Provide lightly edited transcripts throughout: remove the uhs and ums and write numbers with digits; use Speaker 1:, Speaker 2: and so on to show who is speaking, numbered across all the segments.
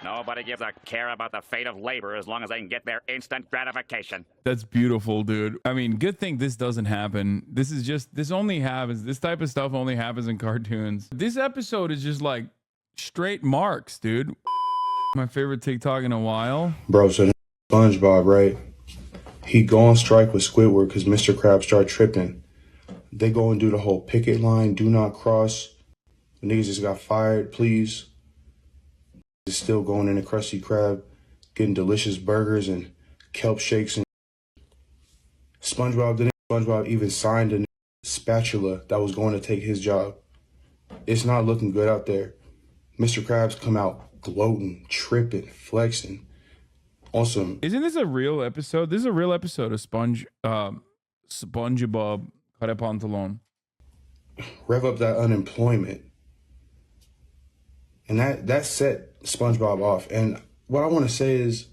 Speaker 1: Nobody gives a care about the fate of labor as long as they can get their instant gratification.
Speaker 2: That's beautiful, dude. I mean, good thing this doesn't happen. This only happens, this type of stuff only happens in cartoons. This episode is just like straight marks, dude. My favorite TikTok in a while.
Speaker 3: Bro, so SpongeBob, right? He go on strike with Squidward because Mr. Krabs start tripping. They go and do the whole picket line, do not cross. The niggas just got fired, please. Is still going in the Krusty Krab, getting delicious burgers and kelp shakes. And SpongeBob even signed a spatula that was going to take his job. It's not looking good out there. Mr. Krabs come out gloating, tripping, flexing. Awesome.
Speaker 2: Isn't this a real episode? This is a real episode of Spongebob Care Pantalon.
Speaker 3: Rev up that unemployment. And that set SpongeBob off. And what I want to say is,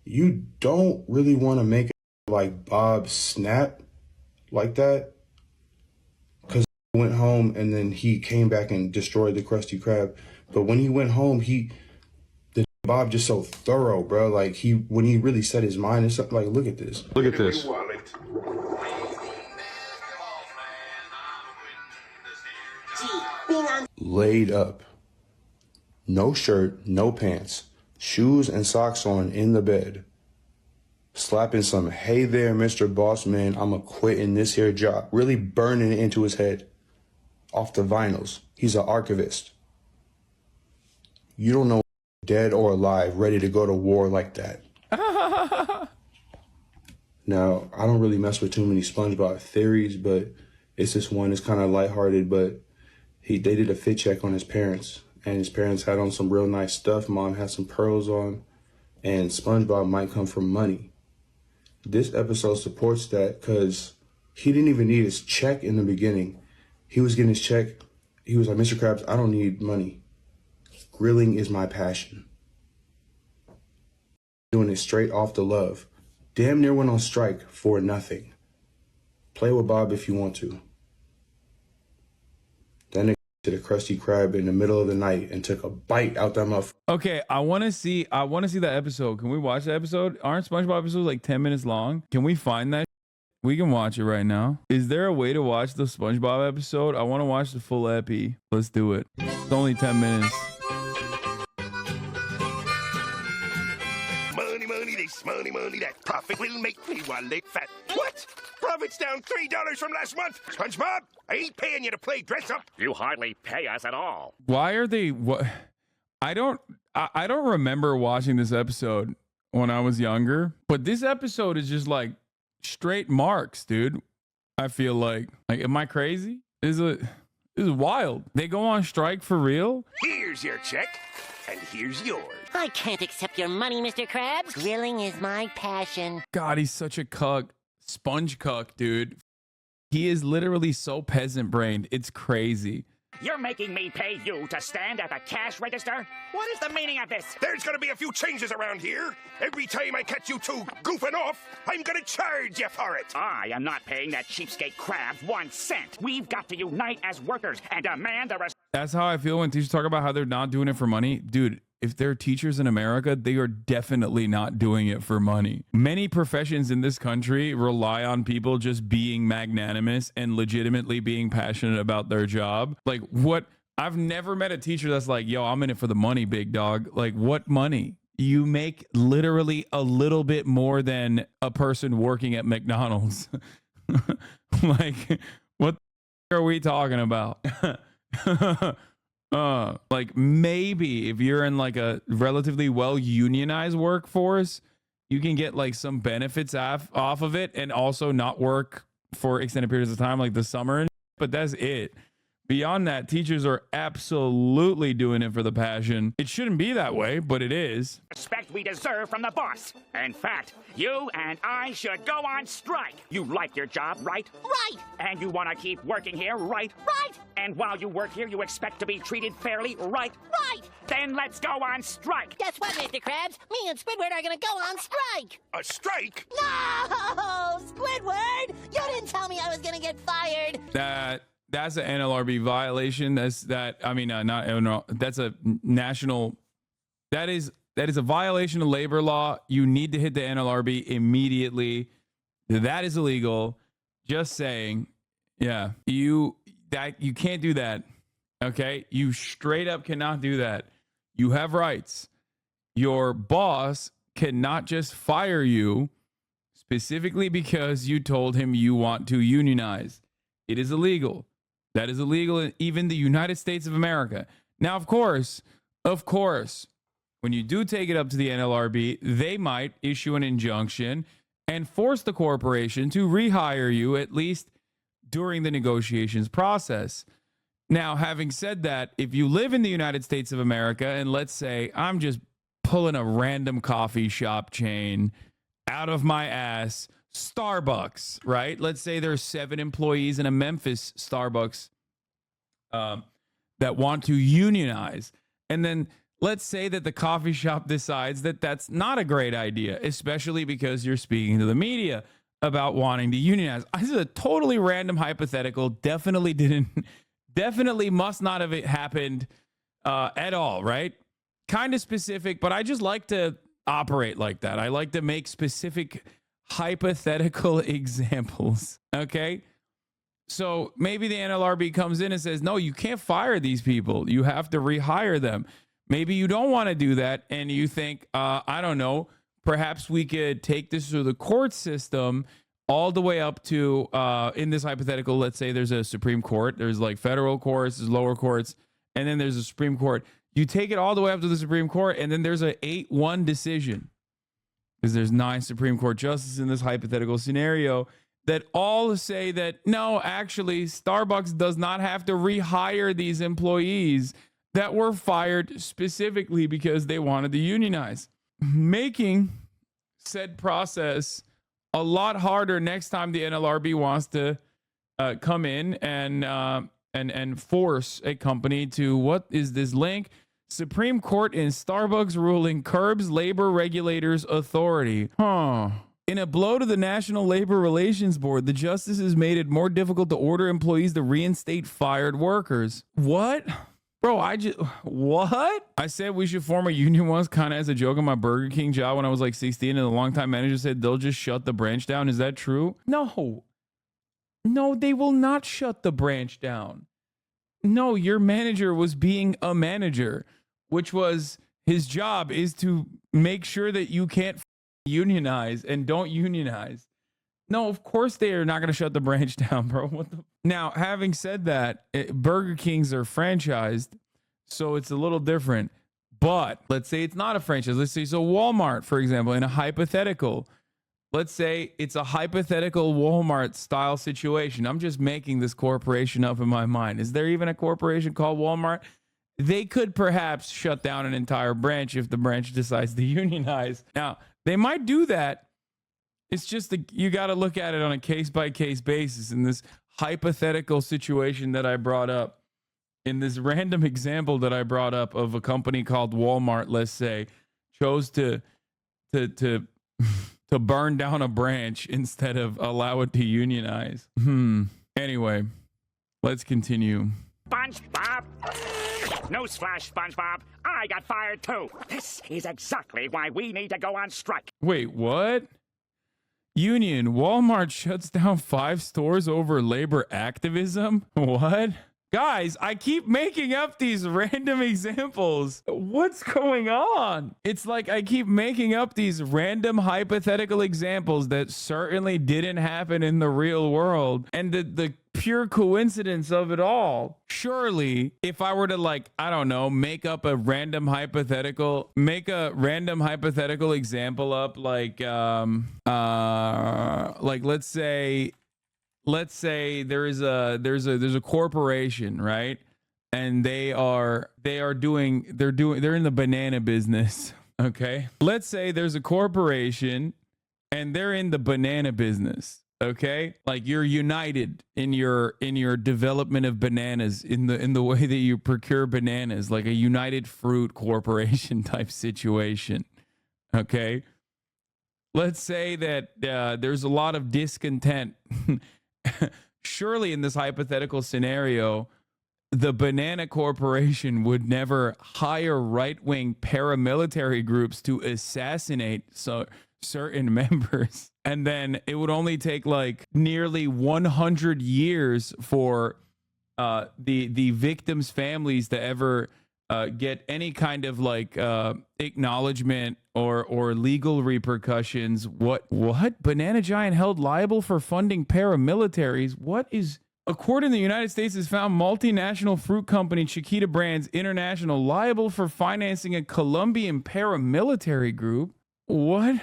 Speaker 3: you don't really want to make it like Bob snap like that. Because he went home and then he came back and destroyed the Krusty Krab. But when he went home, Bob just so thorough, bro. Like when he really set his mind, it's like, look at this.
Speaker 4: Look at this.
Speaker 3: Laid up. No shirt, no pants, shoes and socks on in the bed. Slapping some, hey there, Mr. Boss Man, I'ma quit in this here job. Really burning it into his head. Off the vinyls. He's an archivist. You don't know dead or alive, ready to go to war like that. Now, I don't really mess with too many SpongeBob theories, but it's this one. It's kind of lighthearted, but they did a fit check on his parents, and his parents had on some real nice stuff. Mom had some pearls on, and SpongeBob might come from money. This episode supports that because he didn't even need his check in the beginning. He was getting his check. He was like, Mr. Krabs, I don't need money. Grilling is my passion. Doing it straight off the love. Damn near went on strike for nothing. Play with Bob if you want to. Then they to the Krusty Krab in the middle of the night and took a bite out that motherfucker.
Speaker 2: Okay, I want to see that episode. Can we watch the episode? Aren't SpongeBob episodes like 10 minutes long? Can we find that? We can watch it right now. Is there a way to watch the SpongeBob episode? I want to watch the full epi. Let's do it. It's only 10 minutes.
Speaker 5: Money, that profit will make me wallet fat. What? Profit's down $3 from last month. SpongeBob, I ain't paying you to play dress up.
Speaker 1: You hardly pay us at all.
Speaker 2: Why are they what? I don't remember watching this episode when I was younger, but this episode is just like straight marks, dude. I feel like am I crazy? This is wild. They go on strike for real?
Speaker 5: Here's your check, and here's yours.
Speaker 6: I can't accept your money, Mr. Krabs. Grilling is my passion.
Speaker 2: God, he's such a cuck. Sponge cuck, dude. He is literally so peasant-brained. It's crazy.
Speaker 1: You're making me pay you to stand at the cash register? What is the meaning of this?
Speaker 5: There's gonna be a few changes around here. Every time I catch you two goofing off, I'm gonna charge you for it.
Speaker 1: I am not paying that cheapskate Krabs 1 cent. We've got to unite as workers and demand the respect.
Speaker 2: That's how I feel when teachers talk about how they're not doing it for money. Dude, if they're teachers in America, they are definitely not doing it for money. Many professions in this country rely on people just being magnanimous and legitimately being passionate about their job. Like what? I've never met a teacher that's like, yo, I'm in it for the money, big dog. Like what money? You make literally a little bit more than a person working at McDonald's. Like what are we talking about? Like maybe if you're in like a relatively well unionized workforce, you can get like some benefits off of it and also not work for extended periods of time like the summer, but that's it. Beyond that, teachers are absolutely doing it for the passion. It shouldn't be that way, but it is.
Speaker 1: Respect we deserve from the boss. In fact, you and I should go on strike. You like your job, right?
Speaker 6: Right.
Speaker 1: And you want to keep working here, right?
Speaker 6: Right.
Speaker 1: And while you work here, you expect to be treated fairly, right?
Speaker 6: Right.
Speaker 1: Then let's go on strike.
Speaker 6: Guess what, Mr. Krabs? Me and Squidward are gonna go on strike.
Speaker 5: A strike?
Speaker 6: No, Squidward! You didn't tell me I was gonna get fired.
Speaker 2: That's an NLRB violation. That's a national That is a violation of labor law. You need to hit the NLRB immediately. That is illegal. Just saying. Yeah. You can't do that. Okay? You straight up cannot do that. You have rights. Your boss cannot just fire you specifically because you told him you want to unionize. It is illegal. That is illegal in even the United States of America. Now, of course, when you do take it up to the NLRB, they might issue an injunction and force the corporation to rehire you, at least during the negotiations process. Now, having said that, if you live in the United States of America, and let's say I'm just pulling a random coffee shop chain out of my ass, Starbucks, right? Let's say there's 7 employees in a Memphis Starbucks that want to unionize. And then let's say that the coffee shop decides that that's not a great idea, especially because you're speaking to the media about wanting to unionize. This is a totally random hypothetical. Definitely must not have happened at all, right? Kind of specific, but I just like to operate like that. I like to make specific hypothetical examples. Okay. So maybe the NLRB comes in and says, no, you can't fire these people. You have to rehire them. Maybe you don't want to do that. And you think, I don't know, perhaps we could take this through the court system all the way up to, in this hypothetical, let's say there's a Supreme Court. There's like federal courts, there's lower courts, and then there's a Supreme Court. You take it all the way up to the Supreme Court, and then there's a 8-1 decision. Because there's 9 Supreme Court justices in this hypothetical scenario that all say that, no, actually, Starbucks does not have to rehire these employees that were fired specifically because they wanted to unionize, making said process a lot harder next time the NLRB wants to come in and force a company to, what is this link? Supreme Court in Starbucks ruling curbs labor regulators' authority. In a blow to the National Labor Relations Board, the justices made it more difficult to order employees to reinstate fired workers. What? Bro, what? I said we should form a union once, kind of as a joke on my Burger King job when I was like 16, and the longtime manager said they'll just shut the branch down. Is that true? No, they will not shut the branch down. No, your manager was being a manager, which was his job is to make sure that you can't unionize and don't unionize. No, of course they are not going to shut the branch down, bro. What the? Now, having said that, Burger Kings are franchised, so it's a little different. But let's say it's not a franchise. Let's say so Walmart, for example, in a hypothetical. Let's say it's a hypothetical Walmart style situation. I'm just making this corporation up in my mind. Is there even a corporation called Walmart? They could perhaps shut down an entire branch if the branch decides to unionize. Now, they might do that. It's just you got to look at it on a case-by-case basis. In this hypothetical situation that I brought up, in this random example that I brought up of a company called Walmart, let's say, chose to burn down a branch instead of allow it to unionize. Anyway, let's continue.
Speaker 1: SpongeBob! Newsflash, SpongeBob. I got fired too. This is exactly why we need to go on strike.
Speaker 2: Wait, what? Union, Walmart shuts down 5 stores over labor activism? What? Guys, I keep making up these random examples. What's going on? It's like I keep making up these random hypothetical examples that certainly didn't happen in the real world. And the pure coincidence of it all. Surely, if I were to, like, I don't know, make a random hypothetical example up, like let's say there's a corporation, right? And they're in the banana business. Okay. Let's say there's a corporation and they're in the banana business. Okay. Like you're united in your development of bananas in the way that you procure bananas, like a United Fruit Corporation type situation. Okay. Let's say that there's a lot of discontent. Surely in this hypothetical scenario, the Banana Corporation would never hire right-wing paramilitary groups to assassinate certain members. And then it would only take like nearly 100 years for the victims' families to ever get any kind of like acknowledgement or legal repercussions. What? Banana Giant held liable for funding paramilitaries? What is... According to the United States, has found multinational fruit company Chiquita Brands International liable for financing a Colombian paramilitary group. What?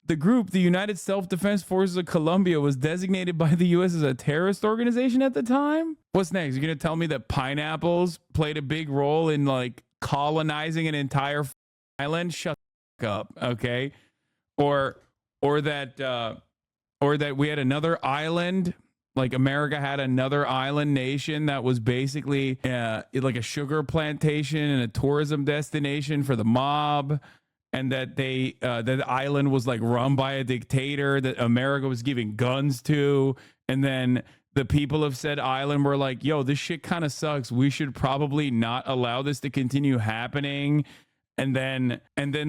Speaker 2: The group, the United Self-Defense Forces of Colombia, was designated by the U.S. as a terrorist organization at the time? What's next? You're going to tell me that pineapples played a big role in like colonizing an entire island? Shut up, okay? Or that we had another island. Like America had another island nation that was basically like a sugar plantation and a tourism destination for the mob, and that that the island was like run by a dictator that America was giving guns to, and then the people of said island were like, yo, this shit kind of sucks. We should probably not allow this to continue happening. And then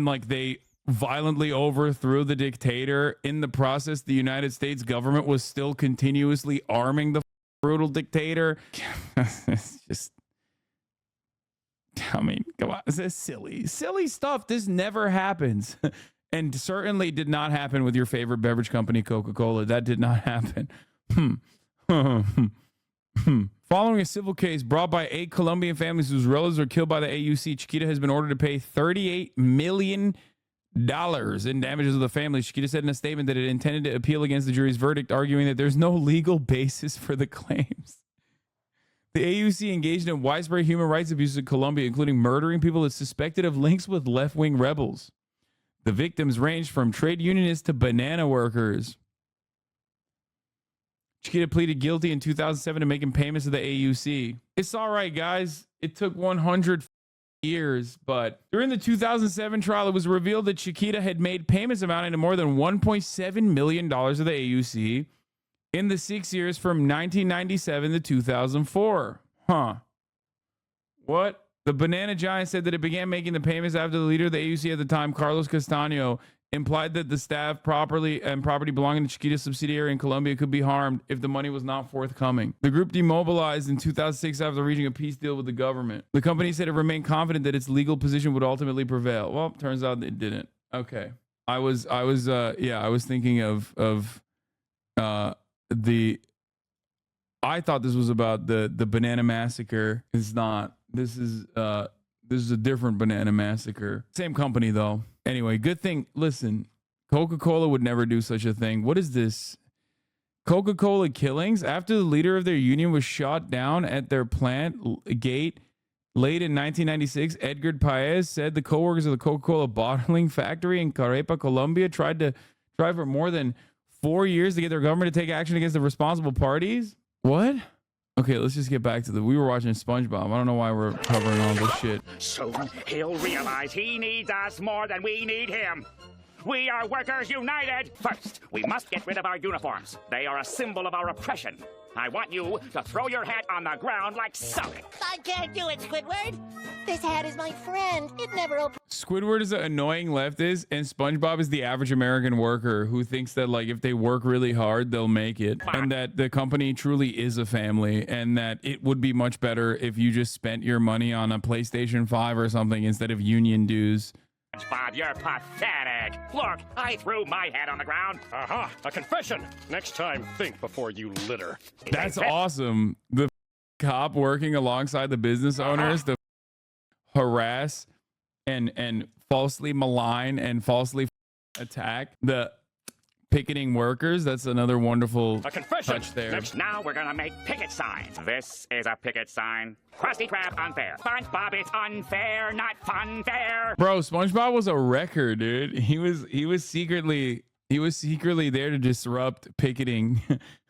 Speaker 2: like they violently overthrew the dictator. In the process, the United States government was still continuously arming the brutal dictator. It's just, I mean, come on, this is silly stuff. This never happens. And certainly did not happen with your favorite beverage company, Coca-Cola. That did not happen. Following a civil case brought by 8 Colombian families whose relatives were killed by the AUC, Chiquita has been ordered to pay $38 million in damages of the family. Chiquita said in a statement that it intended to appeal against the jury's verdict, arguing that there's no legal basis for the claims. The AUC engaged in widespread human rights abuses in Colombia, including murdering people that's suspected of links with left-wing rebels. The victims ranged from trade unionists to banana workers. Chiquita pleaded guilty in 2007 to making payments to the AUC. It's all right, guys. It took 100 years, but during the 2007 trial, it was revealed that Chiquita had made payments amounting to more than $1.7 million to the AUC in the 6 years from 1997 to 2004. What? The Banana Giant said that it began making the payments after the leader of the AUC at the time, Carlos Castaño, implied that the staff property belonging to Chiquita's subsidiary in Colombia could be harmed if the money was not forthcoming. The group demobilized in 2006 after reaching a peace deal with the government. The company said it remained confident that its legal position would ultimately prevail. Well, turns out it didn't. Okay. I was thinking of I thought this was about the banana massacre. It's not. This is a different banana massacre. Same company though. Anyway, good thing. Listen, Coca-Cola would never do such a thing. What is this? Coca-Cola killings? After the leader of their union was shot down at their plant gate late in 1996, Edgar Paez said the co-workers of the Coca-Cola bottling factory in Carepa, Colombia tried for more than 4 years to get their government to take action against the responsible parties. What? Okay, let's just get back to we were watching Spongebob. I don't know why we're covering all this shit.
Speaker 1: Soon he'll realize he needs us more than we need him. We are workers united. First, we must get rid of our uniforms. They are a symbol of our oppression. I want you to throw your hat on the ground like Sonic.
Speaker 6: I can't do it, Squidward. This hat is my friend. It never opens.
Speaker 2: Squidward is an annoying leftist, and SpongeBob is the average American worker who thinks that like if they work really hard, they'll make it, and that the company truly is a family, and that it would be much better if you just spent your money on a PlayStation 5 or something instead of union dues.
Speaker 1: Bob, you're pathetic. Look, I threw my head on the ground.
Speaker 4: Aha, a confession. Next time, think before you litter.
Speaker 2: That's awesome. The cop working alongside the business owners to harass and falsely malign and falsely attack the picketing workers. That's another wonderful touch there.
Speaker 1: Now we're gonna make picket signs. This is a picket sign. Krusty Krab unfair. SpongeBob, it's unfair, not fun fair.
Speaker 2: Bro, SpongeBob was a wrecker, dude. He was secretly there to disrupt picketing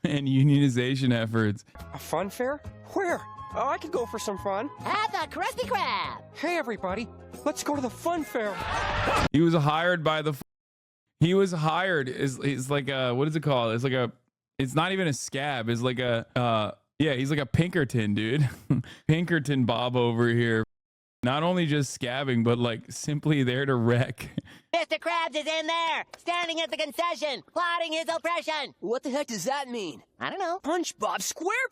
Speaker 2: and unionization efforts.
Speaker 7: A fun fair? Where? Oh, I could go for some fun.
Speaker 6: At the Krusty Krab.
Speaker 7: Hey, everybody, let's go to the fun fair.
Speaker 2: He was hired by the. He was hired. It's like a, what is it called? It's like a. It's not even a scab. It's like a Yeah, he's like a Pinkerton, dude. Pinkerton Bob over here. Not only just scabbing, but like simply there to wreck.
Speaker 6: Mr. Krabs is in there, standing at the concession, plotting his oppression.
Speaker 7: What the heck does that mean?
Speaker 6: I don't know.
Speaker 7: SpongeBob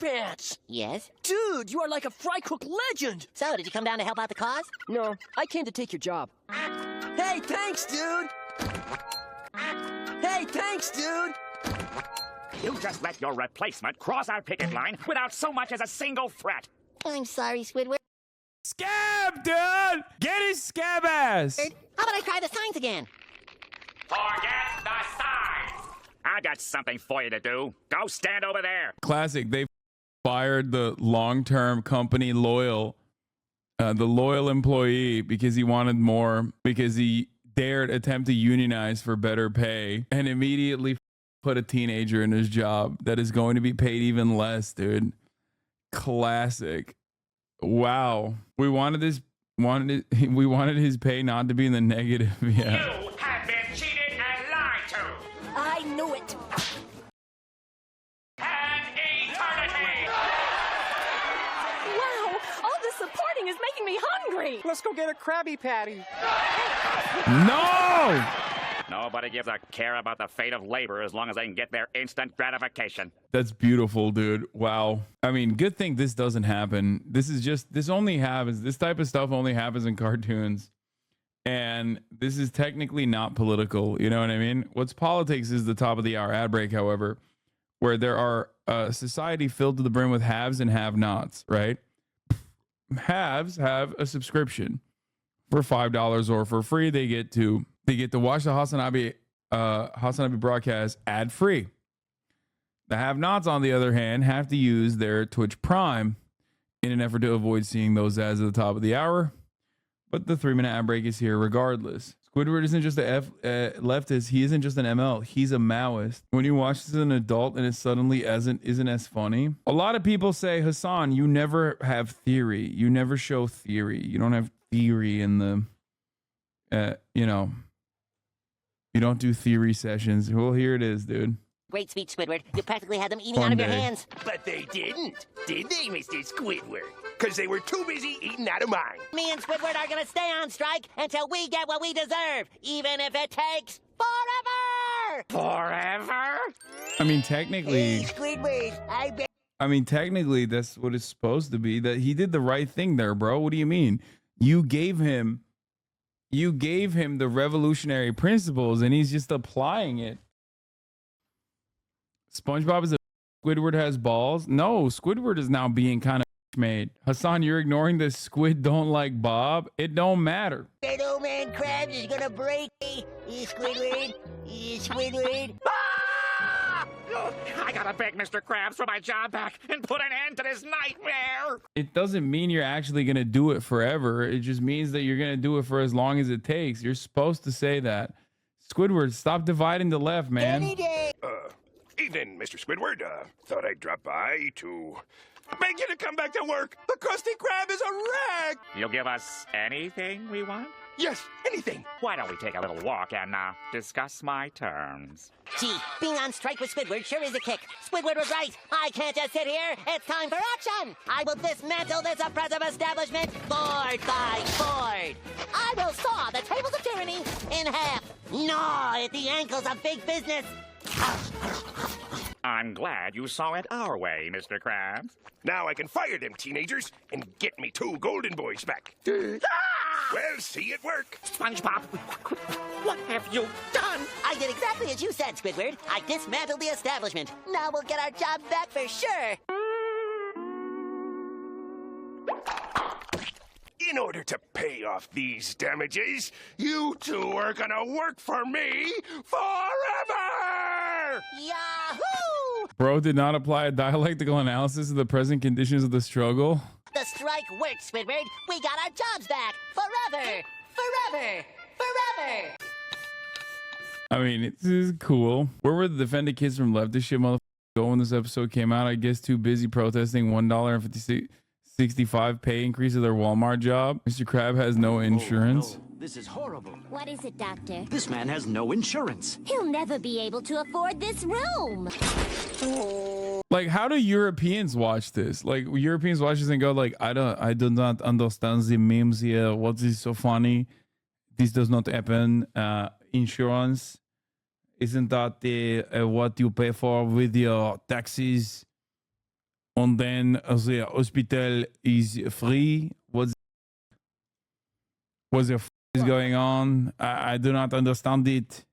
Speaker 7: SquarePants!
Speaker 6: Yes?
Speaker 7: Dude, you are like a fry cook legend!
Speaker 6: So, did you come down to help out the cause?
Speaker 7: No, I came to take your job. Hey, thanks, dude! Hey, thanks, dude!
Speaker 1: You just let your replacement cross our picket line without so much as a single threat.
Speaker 6: I'm sorry, Squidward.
Speaker 2: Scab, dude! Get his scab ass!
Speaker 6: How about I try the signs again?
Speaker 1: Forget the signs! I got something for you to do. Go stand over there.
Speaker 2: Classic. They fired the long-term company loyal, the loyal employee because he wanted more, because he dared attempt to unionize for better pay, and immediately put a teenager in his job that is going to be paid even less, dude. Classic. Wow. We wanted his pay not to be in the negative. Yeah.
Speaker 1: You have been cheated and lied to.
Speaker 6: I knew it.
Speaker 1: An eternity.
Speaker 8: Wow, all this supporting is making me hungry.
Speaker 7: Let's go get a Krabby Patty.
Speaker 2: No!
Speaker 1: Nobody gives a care about the fate of labor as long as they can get their instant gratification.
Speaker 2: That's beautiful, dude. Wow. I mean, good thing this doesn't happen. This only happens, this type of stuff only happens in cartoons. And this is technically not political. You know what I mean? What's politics is the top of the hour ad break, however, where there are a society filled to the brim with haves and have-nots, right? Haves have a subscription for $5 or for free. They get to watch the Hasanabi broadcast ad-free. The have-nots, on the other hand, have to use their Twitch Prime in an effort to avoid seeing those ads at the top of the hour. But the 3-minute ad break is here regardless. Squidward isn't just a leftist. He isn't just an ML. He's a Maoist. When you watch this as an adult and it suddenly isn't as funny. A lot of people say, Hasan, you never have theory. You never show theory. You don't have theory in the, you don't do theory sessions. Well, here it is, dude.
Speaker 6: Great speech, Squidward. You practically had them eating out of your hands.
Speaker 5: But they didn't, did they, Mr. Squidward? Because they were too busy eating out of mine.
Speaker 6: Me and Squidward are gonna stay on strike until we get what we deserve, even if it takes forever!
Speaker 1: Forever?
Speaker 2: I mean, technically...
Speaker 6: Hey, Squidward,
Speaker 2: I mean, technically, that's what it's supposed to be. That he did the right thing there, bro. What do you mean? You gave him the revolutionary principles, and he's just applying it. SpongeBob is a Squidward has balls. No, Squidward is now being kind of made. Hasan, you're ignoring the squid don't like Bob. It don't matter.
Speaker 6: that old man Krabs is gonna break me. Squidward, Squidward.
Speaker 1: Ah! I gotta beg Mr. Krabs for my job back and put an end to this nightmare.
Speaker 2: It doesn't mean you're actually going to do it forever. It just means that you're going to do it for as long as it takes. You're supposed to say that. Squidward, stop dividing the left, man.
Speaker 5: Evening, Mr. Squidward. Thought I'd drop by to beg you to come back to work. The Krusty Krab is a wreck.
Speaker 1: You'll give us anything we want?
Speaker 5: Yes, anything.
Speaker 1: Why don't we take a little walk and discuss my terms?
Speaker 6: Gee, being on strike with Squidward sure is a kick. Squidward was right. I can't just sit here. It's time for action. I will dismantle this oppressive establishment board by board. I will saw the tables of tyranny in half. Gnaw at the ankles of big business.
Speaker 1: I'm glad you saw it our way, Mr. Krabs.
Speaker 5: Now I can fire them teenagers and get me 2 golden boys back. Well, see it work.
Speaker 1: SpongeBob, what have you done?
Speaker 6: I did exactly as you said, Squidward. I dismantled the establishment. Now we'll get our job back for sure.
Speaker 5: In order to pay off these damages, you 2 are gonna work for me forever!
Speaker 6: Yahoo!
Speaker 2: Bro did not apply a dialectical analysis of the present conditions of the struggle.
Speaker 6: The strike worked, Squidward. We got our jobs back. Forever! Forever! Forever!
Speaker 2: I mean, this is cool. Where were the defended kids from leftist shit motherfuckers go when this episode came out? I guess too busy protesting $1.65 pay increase of their Walmart job. Mr. Krab has no insurance.
Speaker 9: Oh, no. This is horrible.
Speaker 8: What is it, Doctor?
Speaker 9: This man has no insurance.
Speaker 8: He'll never be able to afford this room.
Speaker 2: Like, how do Europeans watch this? Like, Europeans watch this and go like, I do not understand the memes here. What is so funny? This does not happen. Insurance, isn't that the what you pay for with your taxes? And then the hospital is free. What the f is going on? I do not understand it.